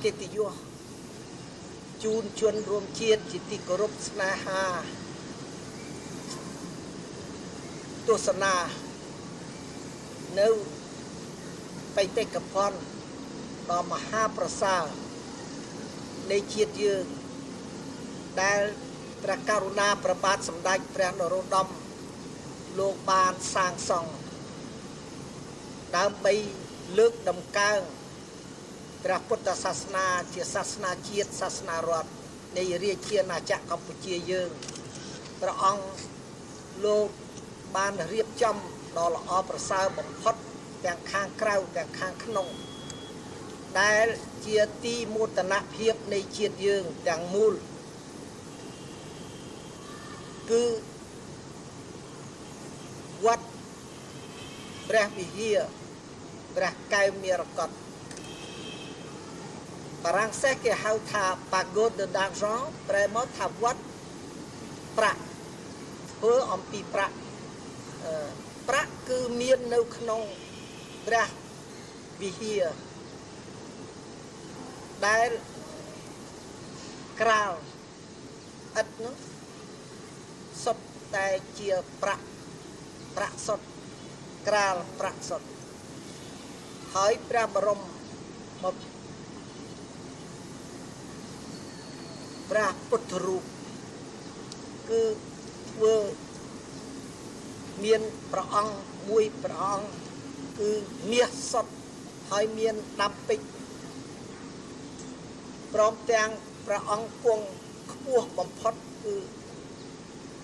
កិត្តិយសជូនជនរួមជាតិជាទីគោរពស្នេហាទស្សនានៅបេតិកភណ្ឌដ៏មហាប្រសើរនៃជាតិយើងដែលព្រះករុណាព្រះបាទសម្ដេចព្រះនរោត្តមលោកបានសាងសង់ដើម្បីលើកដំកើងព្រះពុទ្ធសាសនាជាសាសនាជាតិសាសនារដ្ឋនៃរាជាណាចក្រកម្ពុជាយើងព្រះអង្គលោកបានរៀបចំដ៏ល្អប្រសើរបំផុតទាំងខាងក្រៅទាំងខាងក្នុងដែលជាទីមោទនភាពនៃជាតិយើងទាំងមូលគឺវត្តព្រះវិហារព្រះកែវមរកតបារាំងសេះគេហៅថា Pagode d'argent ប្រែមកថាវត្តប្រាក់ធ្វើអំពីប្រាក់ប្រាក់គឺមាននៅក្នុងព្រះវិហារដែលក្រាលឥតនោះសុទ្ធតែជាប្រាក់សុទ្ធក្រាលប្រាក់សុទ្ធហើយព្រះបរមមកព្រះពុទ្ធរូបគឺធ្វើមានព្រះអង្គមួយព្រះអង្គគឺមាសសុទ្ធហើយមានដាំពេជ្រព្រមទាំងព្រះអង្គគង់ខ្ពស់បំផុតគឺ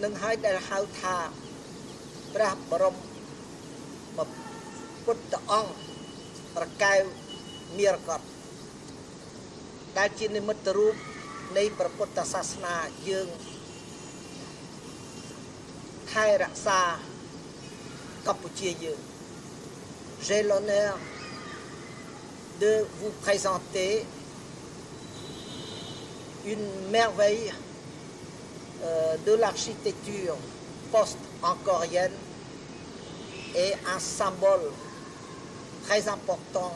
នឹងហើយដែលហៅថាព្រះបរមពុទ្ធអង្គប្រកែវមរកតដែលជានិមិត្តរូបនៃព្រះពុទ្ធសាសនាយើងថែរក្សាកម្ពុជាយើង J'ai l'honneur de vous présenter une merveille de l'architecture post-angkorienne et un symbole très important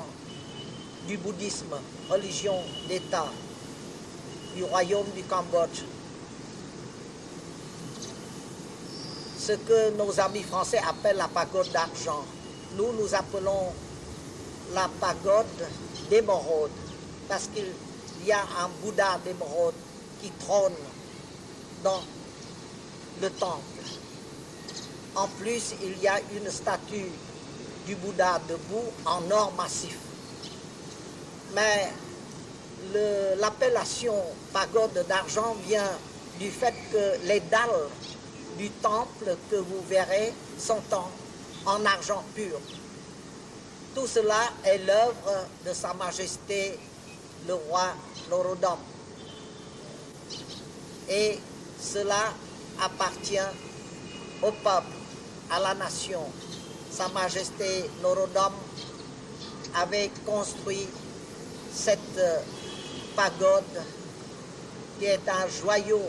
du bouddhisme, religion d'État du royaume du Cambodge. Ce que nos amis français appellent la pagode d'argent. Nous appelons la pagode d'émeraude parce qu'il y a un Bouddha d'émeraude qui trône dans le temple. En plus, il y a une statue du Bouddha debout en or massif. Mais l'appellation pagode d'argent vient du fait que les dalles du temple que vous verrez sont en argent pur. Tout cela est l'œuvre de Sa Majesté le roi Norodom. Et cela appartient au peuple, à la nation. Sa Majesté Norodom avait construit cette pagode qui est un joyau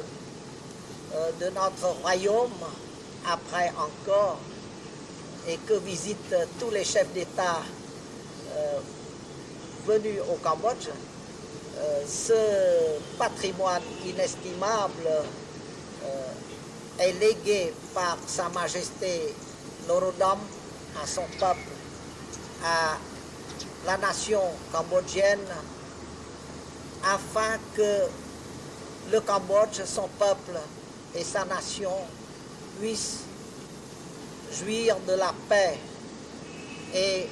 de notre royaume après encore et que visitent tous les chefs d'État venus au Cambodge. Ce patrimoine inestimable est légué par Sa Majesté Norodom à son peuple, à la nation cambodgienne, afin que le Cambodge, son peuple et sa nation puissent jouir de la paix et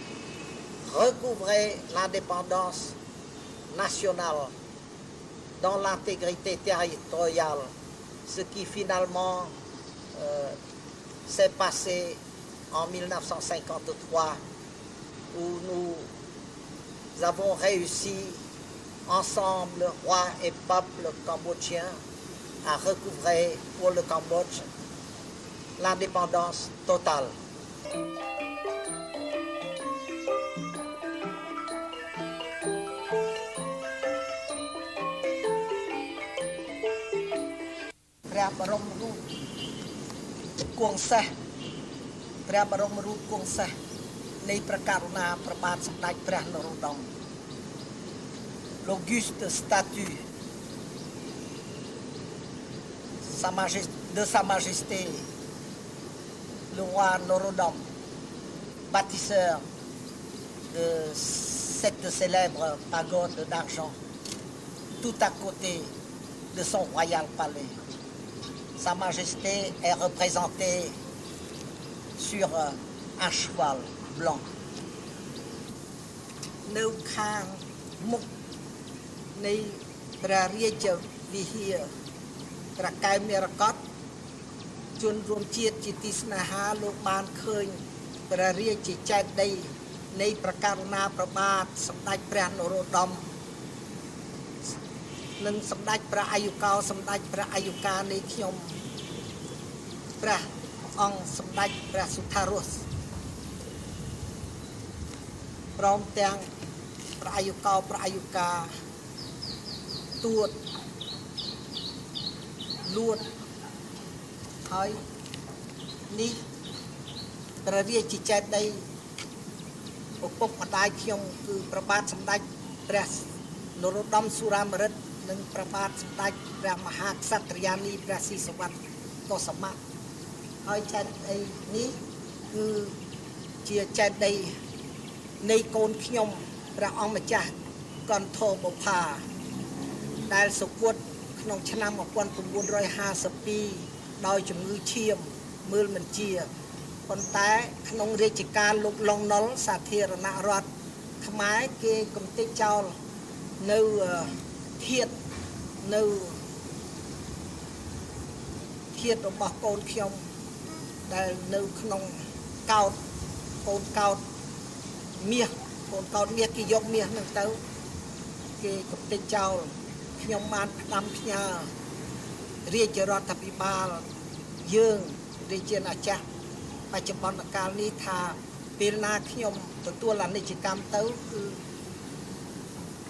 recouvrer l'indépendance nationale dans l'intégrité territoriale, ce qui finalement s'est passé en 1953 où nous avons réussi ensemble, roi et peuple cambodgien, à recouvrer pour le Cambodge l'indépendance totale. ព្រះបរមរូបគង់សេះព្រះបរមរូបគង់សេះនៃព្រះករុណាព្រះបាទសម្ដេចព្រះនរោត្តម l'auguste statue de Sa Majesté le roi Norodom, bâtisseur de cette célèbre pagode d'argent, tout à côté de son royal palais. Sa Majesté est représentée sur un cheval blanc. នៅខាងមុខនៃព្រះរាជវិហារព្រះកែវមរកតជនរួមជាតិជាទីស្នេហាលោកបានឃើញព្រះរាជចេតិយនៃព្រះករុណាព្រះបាទសម្ដេចព្រះនរោត្តមនិងសម្ដេចព្រះអាយុកោសម្ដេចព្រះអាយុកានៃខ្ញុំព្រះអង្គសម្ដេចព្រះសុថារសព្រមទាំងព្រះអាយុកោព្រះអាយុកាទួតលួតហើយនេះព្រះរាជចេតិយឪពុកម្ដាយខ្ញុំគឺព្រះបាទសម្ដេចព្រះនរោត្តមសុរាម្រិតនិងព្រះបាទសម្ដេចព្រះមហាក្សត្រិយានីព្រះស៊ីសុវត្ថិកុសមៈហើយចេតិយនេះគឺជាចេតិយនៃកូនខ្ញុំព្រះអង្គម្ចាស់កន្ធបុប្ផាដែលសុគតក្នុងឆ្នាំ1952ដោយជំងឺឈាមមើលមិនជាប៉ុន្តែក្នុងរាជការលោកឡុងណុលសាធារណរដ្ឋខ្មែរគេកំទេចចោលនៅធាតុរបស់កូនខ្ញុំដែលនៅក្នុងកោតកូនកោតមាសគេយកមាសនឹងទៅគេកំទេចចោលខ្ញុំបានផ្ដាំផ្ញើរាជរដ្ឋាភិបាលយើងរាជាណាចក្របច្ចុប្បន្នកាលនេះថាពេលណាខ្ញុំទទួលអនិច្ចកម្មទៅគឺ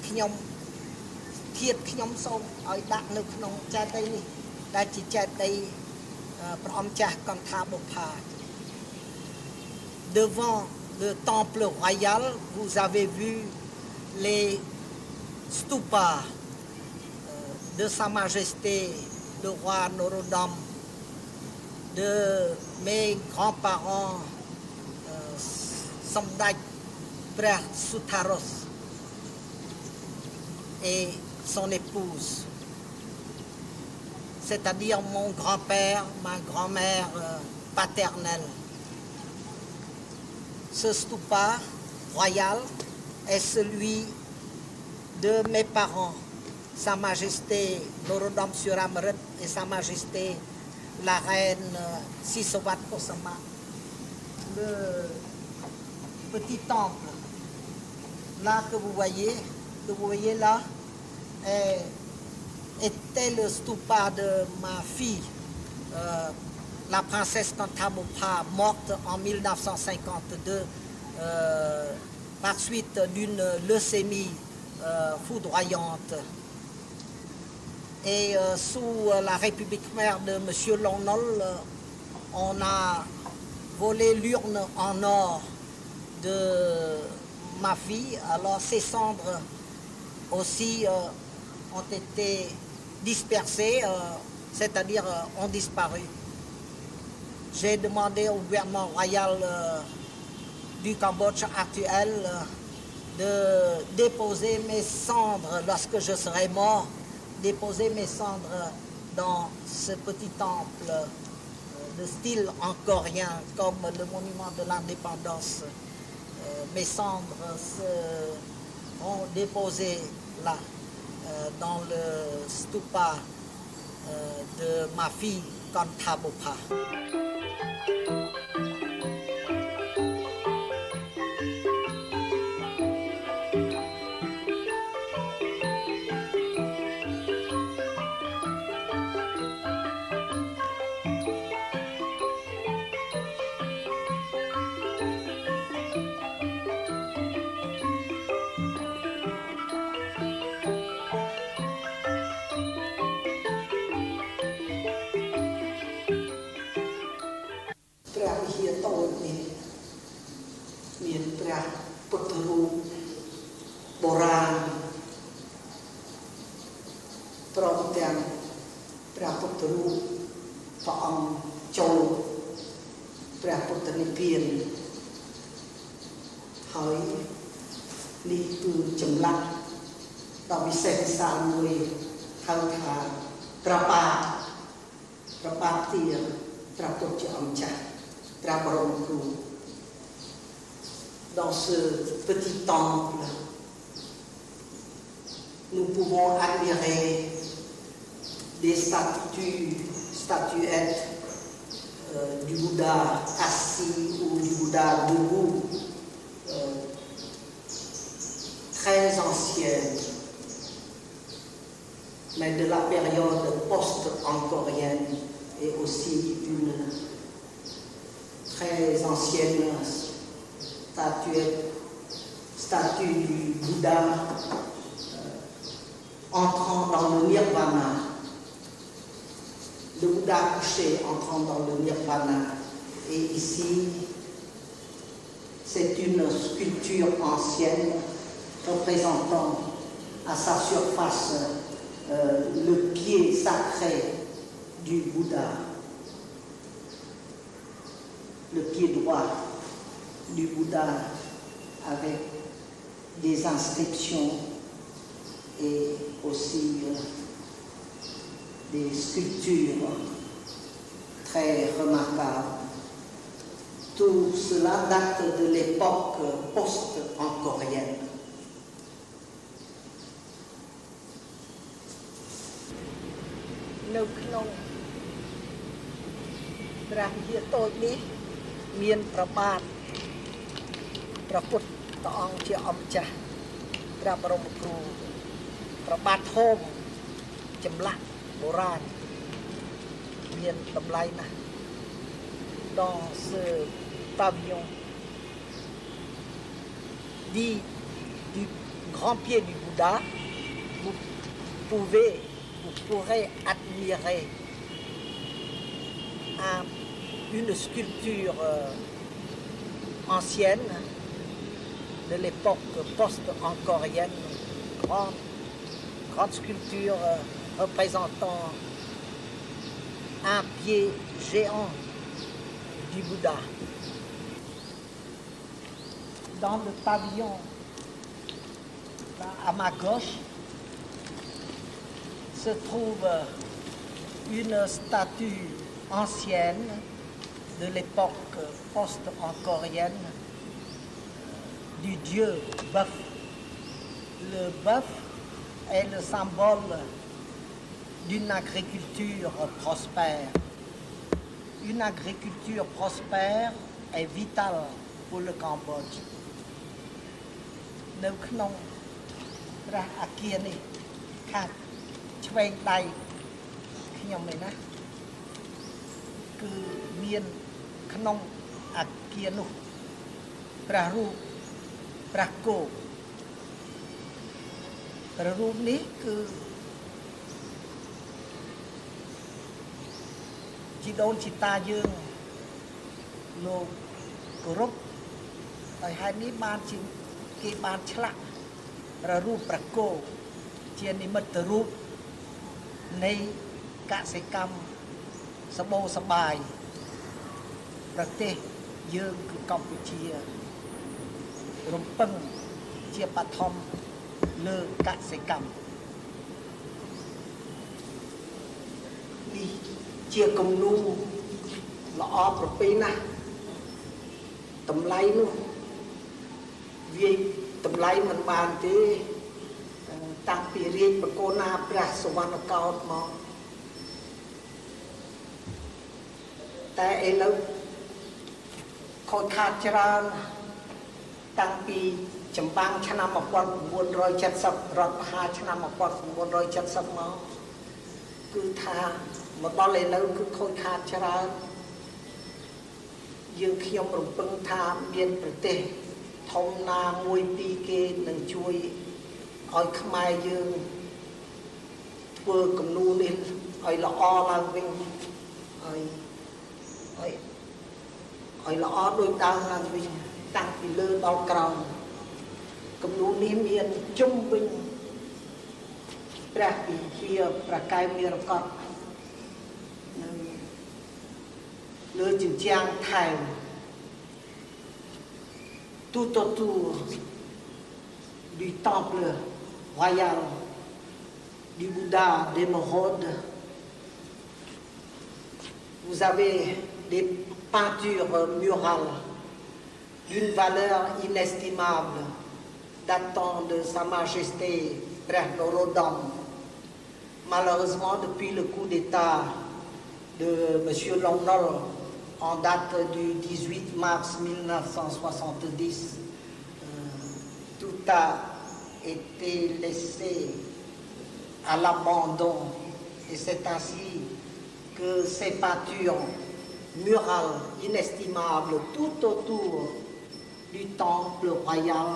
ខ្ញុំសូមឲ្យដាក់នៅក្នុងចេតិយនេះដែលជាចេតិយព្រះអង្គចាស់កន្ធបុប្ផា Devant le temple royal vous avez vu les stupas de Sa Majesté le roi Norodom, de mes grands-parents Samdaj Preh Sutharos et son épouse, c'est-à-dire mon grand-père, ma grand-mère paternelle. Ce stupa royal est celui de mes parents, Sa Majesté Norodom Suramrit et Sa Majesté la reine Sisovat Kosama. Le petit temple là que vous voyez là était le stupa de ma fille, la princesse Kanthabopha, morte en 1952 par suite d'une leucémie foudroyante. Et sous la République khmère de M. Longnol, on a volé l'urne en or de ma fille. Alors ses cendres aussi ont été dispersées, c'est-à-dire ont disparu. J'ai demandé au gouvernement royal du Cambodge actuel de déposer mes cendres lorsque je serai mort, déposer mes cendres dans ce petit temple de style angkorien comme le monument de l'indépendance. Mes cendres seront déposées là, dans le stupa de ma fille Kanthabopha. ព្រមទាំងព្រះពុទ្ធរូបព្រះអង្គចូលព្រះពុទ្ធនិព្វានហើយនេះគឺចម្លាក់ដ៏វិសេសវិសាលមួយហៅថាព្រះបាទទាព្រះពុទ្ធជាអង្គចាស់ព្រះបរមគ្រូ Dans ce petit temple, nous pouvons admirer des statuettes du Bouddha assis ou du Bouddha debout, très anciennes, mais de la période post-angkorienne et aussi une très ancienne statue du Bouddha entrant dans le nirvana. Le Bouddha couché entrant dans le nirvana. Et ici, c'est une sculpture ancienne représentant à sa surface le pied sacré du Bouddha, le pied droit du Bouddha avec des inscriptions et aussi des sculptures très remarquables. Tout cela date de l'époque post-angkorienne.នៅក្នុងព្រះវិហារតូចនេះមានព្រះបាទព្រះពុទ្ធអង្គជាអង្គចាស់ព្រះបរមគ្រូព្រះបាទធំចម្លាក់បុរាណមានតម្លៃណាស់ Dans ce pavillon dit du grand pied du Bouddha, vous pourrez admirer une sculpture ancienne de l'époque post-angkorienne, grande sculpture représentant un pied géant du Bouddha. Dans le pavillon, là, à ma gauche, se trouve une statue ancienne de l'époque post-angkorienne du dieu bœuf. Le bœuf est le symbole d'une agriculture prospère. Une agriculture prospère est vitale pour le Cambodge. នៅក្នុងព្រះអគារនេះខាងឆ្វេងដៃខ្ញុំឯណាគឺមានក្នុងអគារនោះព្រះរូបព្រះគោព្រះរូបនេះគឺជីដូនជីតាយើងលោកគោរពហើយហេតុនេះបានជាគេបានឆ្លាក់ព្រះរូបព្រះគោជានិមិត្តរូបនៃកសិកម្មសម្បូរសប្បាយប្រទេសយើងគឺកម្ពុជារំពឹងជាបឋមលើកសិកម្មនេះជាគំនូរល្អប្រពៃណាស់តម្លៃនោះវាតម្លៃមិនបានទេតាំងពីរាជបកូណាព្រះសវណ្ណកោដ្ឋមកតែឥឡូវខូចខាតច្រើនតាំងពីចម្បាំងឆ្នាំ1970រដ្ឋមហាឆ្នាំ1970មកគឺថាមកដល់ឥឡូវគឺខូចខាតច្រើនយើងខ្ញុំរំពឹងថាមានប្រទេសធំណាមួយពីរគេនឹងជួយឲ្យខ្មែរយើងធ្វើគំនូរនេះឲ្យល្អឡើងវិញឲ្យល្អដូចដើមឡើងវិញតាំងពីលើដល់ក្រោមគំនូរនេះមានជុំវិញព ព្រះវិហារប្រកែមរកតលើជញ្ជាំងថែម tout autour du temple royal du Bouddha d'Émeraude, vous avez des peintures murales d'une valeur inestimable datant de Sa Majesté Prêtre Norodom. Malheureusement, depuis le coup d'État de M. Longnol en date du 18 mars 1970, tout a été laissé à l'abandon et c'est ainsi que ces peintures murales inestimables tout autour du temple royal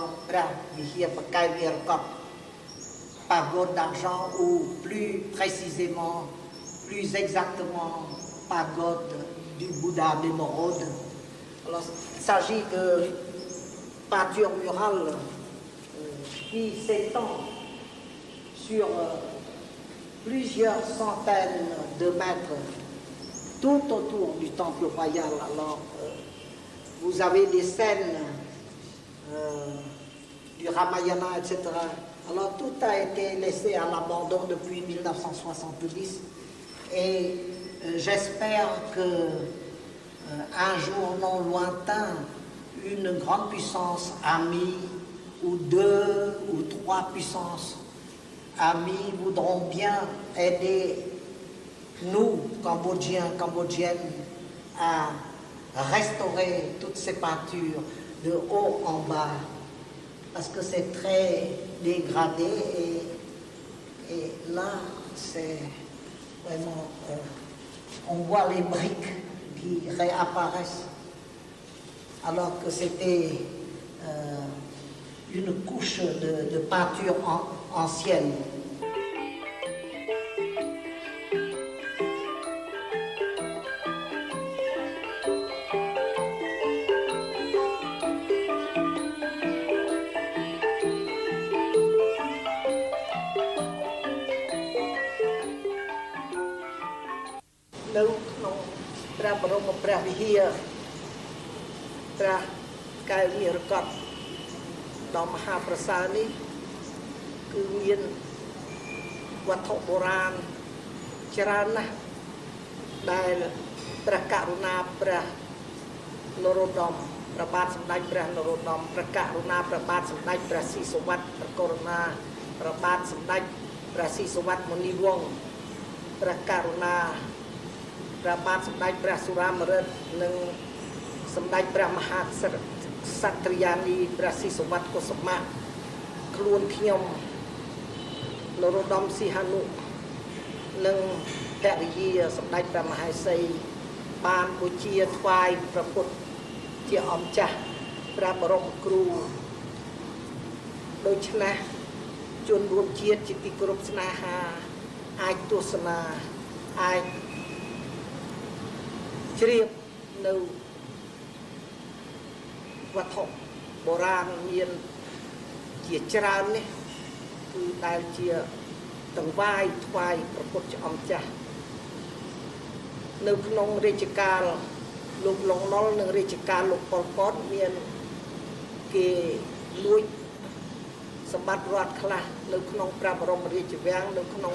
pagode d'argent ou plus précisément, plus exactement pagode du Bouddha d'Émeraude. Alors il s'agit de peintures murales qui s'étend sur plusieurs centaines de mètres tout autour du temple royal. Alors, vous avez des scènes du Ramayana, etc. Alors, tout a été laissé à l'abandon depuis 1970 et j'espère que un jour non lointain, une grande puissance amie ou deux ou trois puissances amies voudront bien aider nous, Cambodgiens, Cambodgiennes, à restaurer toutes ces peintures de haut en bas, parce que c'est très dégradé et là, c'est vraiment, on voit les briques qui réapparaissent, alors que c'était une couche de peinture ancienne.នៅក្នុងព្រះបរមព្រះវិហារព្រះកែវនិរកតដ៏មហាប្រសើរនេះគឺមានវត្ថុបុរាណច្រើនណាស់ដែលព្រះករុណាព្រះនរោត្តមព្រះបាទសម្ដេចព្រះនរោត្តមព្រះករុណាព្រះបាទសម្ដេចព្រះស៊ីសុវត្ថិព្រះករុណាព្រះបាទសម្ដេចព្រះស៊ីសុវត្ថិមុនីវង្សព្រះករុណាព្រះបាទសម្ដេចព្រះសុរាមរិទ្ធនិងសម្ដេចព្រះមហាក្សត្រិយានីព្រះស៊ីសុវត្ថិកុសុមៈខ្លួនខ្ញុំនរោត្តមសីហនុនិងភរិយាសម្ដេចព្រះមហេសីបានបូជាថ្វាយព្រះពុទ្ធជាអង្គចាស់ព្រះបរមគ្រូដូច្នេះជនរួមជាតិជាទីគោរពស្នេហាអាចទស្សនាអាចជ្រាបនៅវត្ថុបុរាណមានជាច្រើននេះគឺដែលជាតង្វាយថ្វាយព្រះពុទ្ធជាអង្គចាស់នៅក្នុងរាជការលោកលងណុលនិងរាជការលោកប៉ុលពតមានគេលួចសម្បត្តិរដ្ឋខ្លះនៅក្នុងព្រះបរមរាជវាំងនៅក្នុង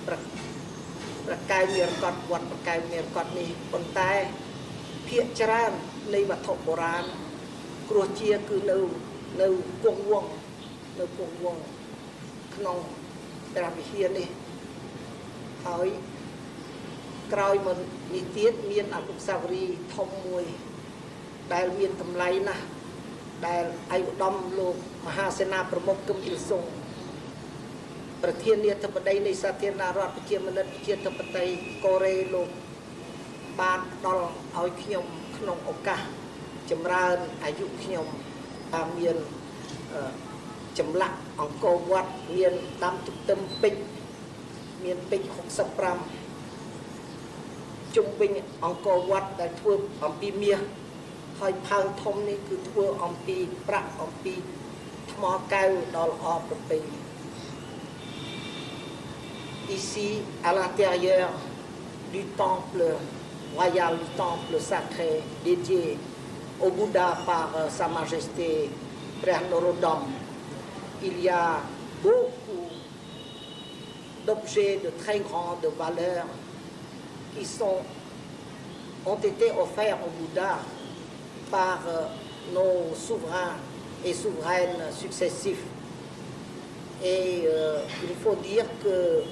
ព្រះកែវនិរកតវត្តព្រះកែវនិរកតនេះប៉ុន្តែភាគច្រើននៃវត្ថុបុរាណគ្រោះជាគឺនៅគង់វង្សក្នុងព្រះវិហារនេះហើយក្រោយមកនេះទៀតមានអនុស្សាវរីយ៍ធំមួយដែលមានតម្លៃណាស់ដែលឯកឧត្តមលោកមហាសេនាប្រមុខគឹមអ៊ីលសុងប្រធានាធិបតីនៃសាធារណរដ្ឋប្រជាមានិតប្រជាធិបតេយ្យកូរ៉េលោកបានផ្ដល់ឲ្យខ្ញុំក្នុងឱកាសចម្រើនអាយុខ្ញុំតាមមានចម្លាក់អង្គរវត្តមានដាំទទឹមពេជ្រមានពេជ្រ65ជុំវិញអង្គរវត្តដែលធ្វើអំពីមាសហើយផើងធំនេះគឺធ្វើអំពីប្រាក់អំពីថ្មកែវដ៏ល្អប្រពៃ ici à l'intérieur du temple royal, du temple sacré dédié au Bouddha par Sa Majesté Frère Norodom. Il y a beaucoup d'objets de très grande valeur qui ont été offerts au Bouddha par nos souverains et souveraines successifs. Et il faut dire que,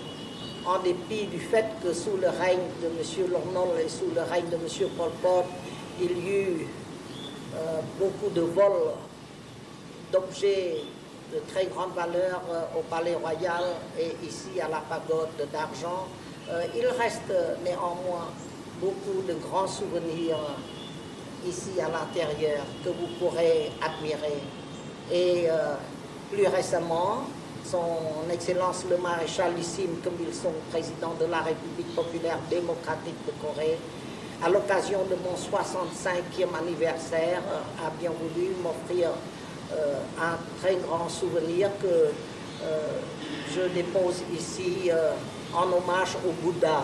en dépit du fait que sous le règne de M. Lon et sous le règne de M. Pol Pot, il y eut beaucoup de vols d'objets de très grande valeur au Palais Royal et ici à la pagode d'argent, il reste néanmoins beaucoup de grands souvenirs ici à l'intérieur que vous pourrez admirer. Et plus récemment, son Excellence le Maréchal-Lissime Kim Il-sung, président de la République populaire démocratique de Corée, à l'occasion de mon 65e anniversaire, a bien voulu m'offrir un très grand souvenir que je dépose ici en hommage au Bouddha.